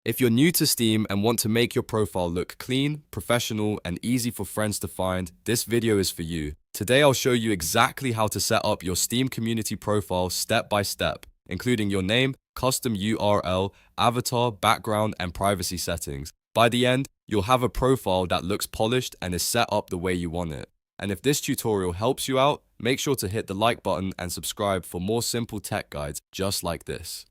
If you're new to Steam and want to make your profile look clean, professional, and easy for friends to find, this video is for you. Today I'll show you exactly how to set up your Steam community profile step by step, including your name, custom URL, avatar, background, and privacy settings. By the end, you'll have a profile that looks polished and is set up the way you want it. And if this tutorial helps you out, make sure to hit the like button and subscribe for more simple tech guides just like this.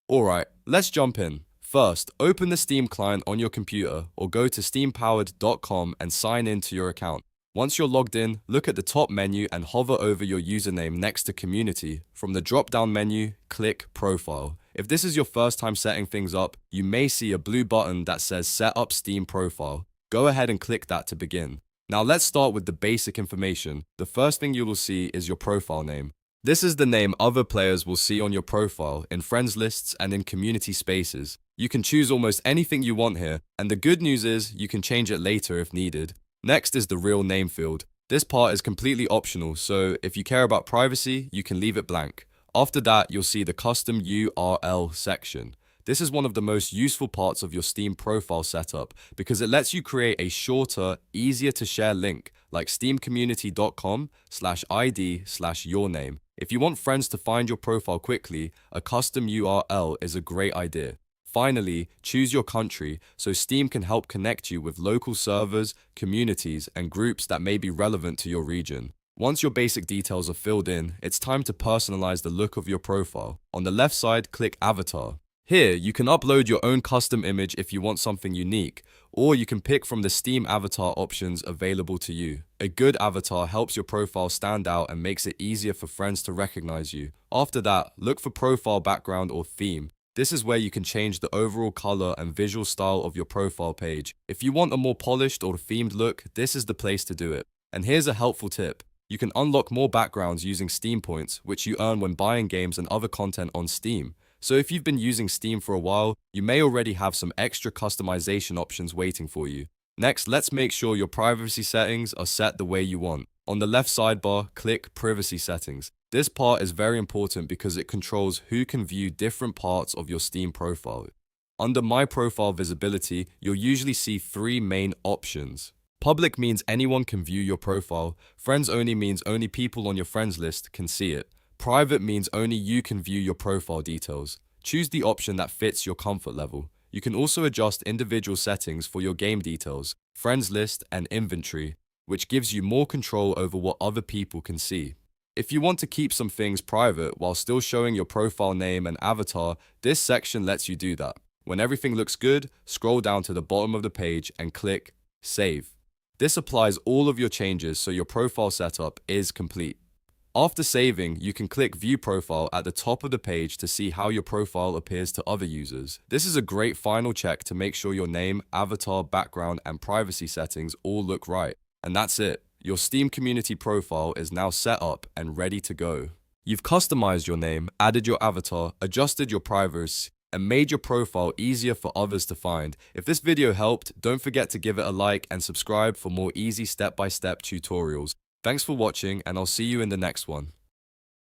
Alright, let's jump in. First, open the Steam client on your computer or go to steampowered.com and sign in to your account. Once you're logged in, look at the top menu and hover over your username next to Community. From the drop-down menu, click Profile. If this is your first time setting things up, you may see a blue button that says Set up Steam Profile. Go ahead and click that to begin. Now let's start with the basic information. The first thing you will see is your profile name. This is the name other players will see on your profile, in friends lists and in community spaces. You can choose almost anything you want here, and the good news is you can change it later if needed. Next is the real name field. This part is completely optional, so if you care about privacy, you can leave it blank. After that, you'll see the custom URL section. This is one of the most useful parts of your Steam profile setup because it lets you create a shorter, easier to share link like steamcommunity.com/id/yourname. If you want friends to find your profile quickly, a custom URL is a great idea. Finally, choose your country so Steam can help connect you with local servers, communities, and groups that may be relevant to your region. Once your basic details are filled in, it's time to personalize the look of your profile. On the left side, click Avatar. Here, you can upload your own custom image if you want something unique, or you can pick from the Steam avatar options available to you. A good avatar helps your profile stand out and makes it easier for friends to recognize you. After that, look for profile background or theme. This is where you can change the overall color and visual style of your profile page. If you want a more polished or themed look, this is the place to do it. And here's a helpful tip. You can unlock more backgrounds using Steam points, which you earn when buying games and other content on Steam. So if you've been using Steam for a while, you may already have some extra customization options waiting for you. Next, let's make sure your privacy settings are set the way you want. On the left sidebar, click Privacy Settings. This part is very important because it controls who can view different parts of your Steam profile. Under My Profile Visibility, you'll usually see three main options. Public means anyone can view your profile. Friends only means only people on your friends list can see it. Private means only you can view your profile details. Choose the option that fits your comfort level. You can also adjust individual settings for your game details, friends list, and inventory, which gives you more control over what other people can see. If you want to keep some things private while still showing your profile name and avatar, this section lets you do that. When everything looks good, scroll down to the bottom of the page and click Save. This applies all of your changes so your profile setup is complete. After saving, you can click View Profile at the top of the page to see how your profile appears to other users. This is a great final check to make sure your name, avatar, background, and privacy settings all look right. And that's it. Your Steam community profile is now set up and ready to go. You've customized your name, added your avatar, adjusted your privacy, and made your profile easier for others to find. If this video helped, don't forget to give it a like and subscribe for more easy step-by-step tutorials. Thanks for watching, and I'll see you in the next one.